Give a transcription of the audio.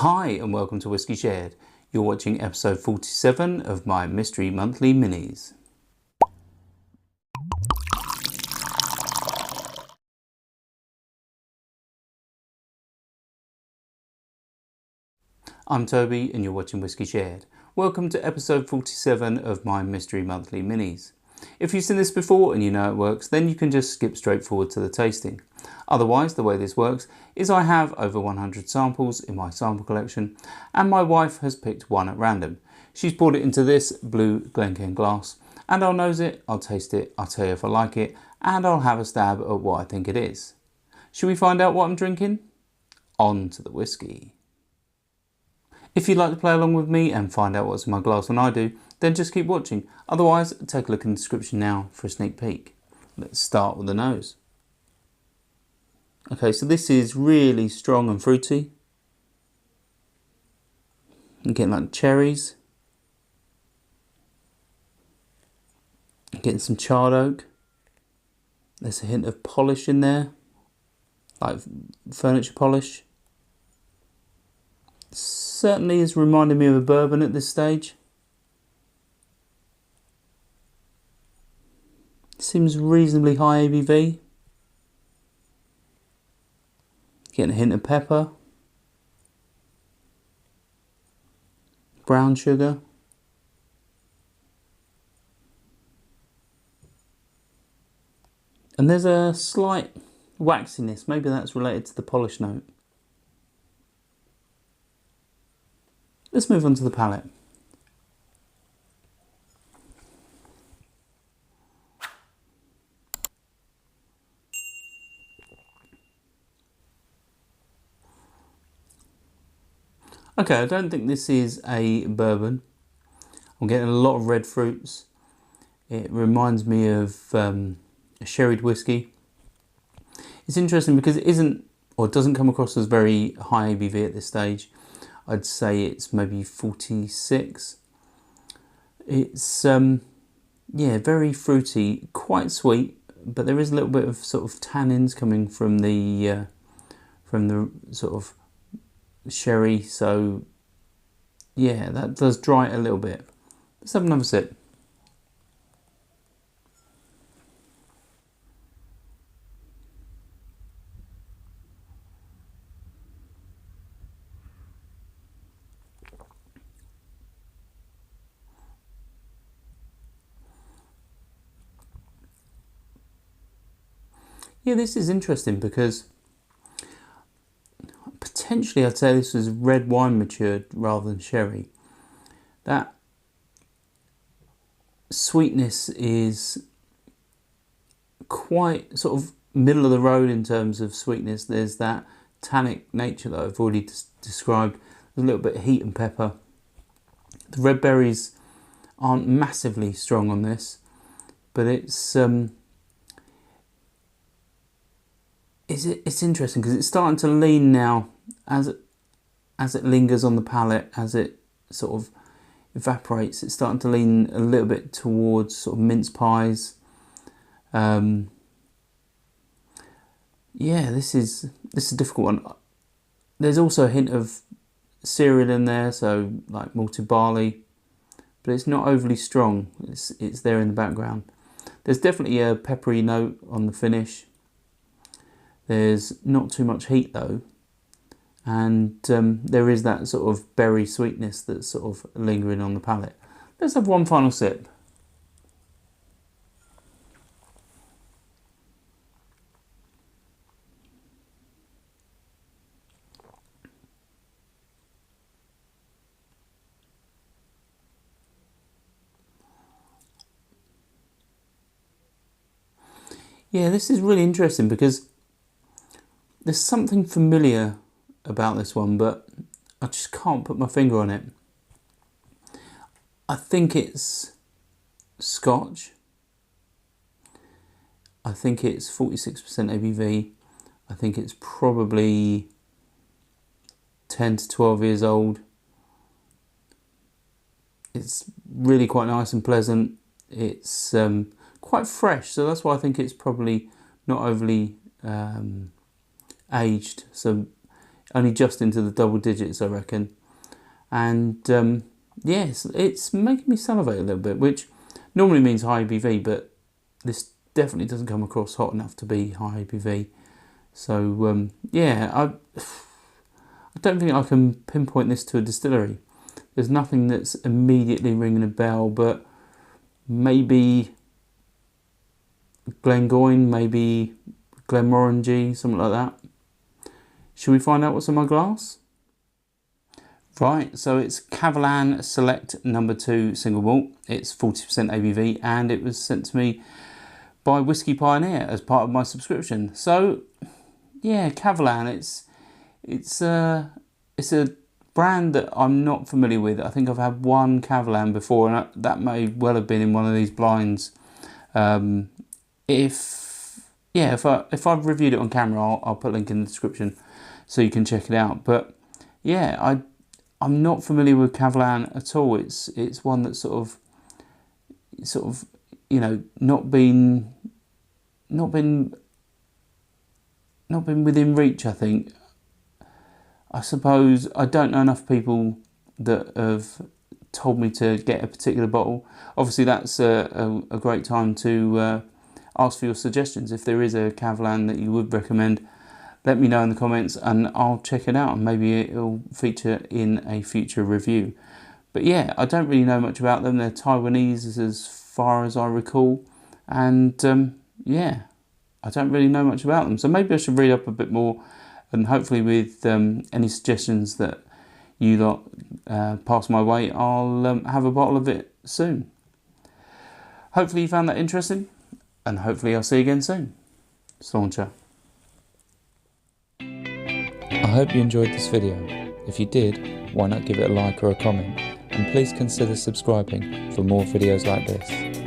Hi and welcome to Whisky Shared. You're watching episode 47 of my Mystery Monthly Minis. I'm Toby and you're watching Whisky Shared. Welcome to episode 47 of my Mystery Monthly Minis. If you've seen this before and you know it works, then you can just skip straight forward to the tasting. Otherwise, the way this works is I have over 100 samples in my sample collection and my wife has picked one at random. She's poured it into this blue Glencairn glass and I'll nose it, I'll taste it, I'll tell you if I like it and I'll have a stab at what I think it is. Should we find out what I'm drinking? On to the whiskey. If you'd like to play along with me and find out what's in my glass when I do, then just keep watching. Otherwise, take a look in the description now for a sneak peek. Let's start with the nose. Okay, so this is really strong and fruity. I'm getting like cherries. I'm getting some charred oak. There's a hint of polish in there, like furniture polish. Certainly is reminding me of a bourbon at this stage. Seems reasonably high ABV. Getting a hint of pepper. Brown sugar. And there's a slight waxiness. Maybe that's related to the polish note. Let's move on to the palate. Okay, I don't think this is a bourbon. I'm getting a lot of red fruits. It reminds me of a sherried whiskey. It's interesting because it isn't, or it doesn't come across as very high ABV at this stage. I'd say it's maybe 46. It's yeah, very fruity, quite sweet, but there is a little bit of sort of tannins coming from the sort of sherry, so yeah, that does dry it a little bit. Let's have another sip. Yeah, this is interesting because potentially I'd say this was red wine matured rather than sherry. That sweetness is quite sort of middle of the road in terms of sweetness. There's that tannic nature that I've already described. There's a little bit of heat and pepper. The red berries aren't massively strong on this, but it's interesting because it's starting to lean now as it lingers on the palate, as it sort of evaporates. It's starting to lean a little bit towards sort of mince pies. Yeah, this is a difficult one. There's also a hint of cereal in there, so like malted barley, but it's not overly strong. It's there in the background. There's definitely a peppery note on the finish. There's not too much heat though, and there is that sort of berry sweetness that's sort of lingering on the palate. Let's have one final sip. Yeah, this is really interesting because there's something familiar about this one, but I just can't put my finger on it. I think it's Scotch. I think it's 46% ABV. I think it's probably 10 to 12 years old. It's really quite nice and pleasant. It's quite fresh, so that's why I think it's probably not overly aged. So only just into the double digits, I reckon. And yes, it's making me salivate a little bit, which normally means high ABV, but this definitely doesn't come across hot enough to be high ABV. So yeah, I don't think I can pinpoint this to a distillery. There's nothing that's immediately ringing a bell, but maybe Glencairn, maybe Glenmorangie, something like that. Should we find out what's in my glass? Right, so it's Kavalan Select No.2 single malt. It's 40% ABV, and it was sent to me by Whisky Pioneer as part of my subscription. So yeah, Kavalan, it's a brand that I'm not familiar with. I think I've had one Kavalan before, and that may well have been in one of these blinds. If I've reviewed it on camera, I'll put a link in the description so you can check it out. But yeah, I'm not familiar with Kavalan at all. It's one that's sort of you know not been within reach. I think. I suppose I don't know enough people that have told me to get a particular bottle. Obviously, that's a great time to ask for your suggestions. If there is a Kavalan that you would recommend, let me know in the comments and I'll check it out, and maybe it'll feature in a future review. But yeah, I don't really know much about them. They're Taiwanese as far as I recall, and yeah, I don't really know much about them. So maybe I should read up a bit more, and hopefully with any suggestions that you lot pass my way, I'll have a bottle of it soon. Hopefully you found that interesting, and hopefully I'll see you again soon. Slauncher. I hope you enjoyed this video. If you did, why not give it a like or a comment, and please consider subscribing for more videos like this.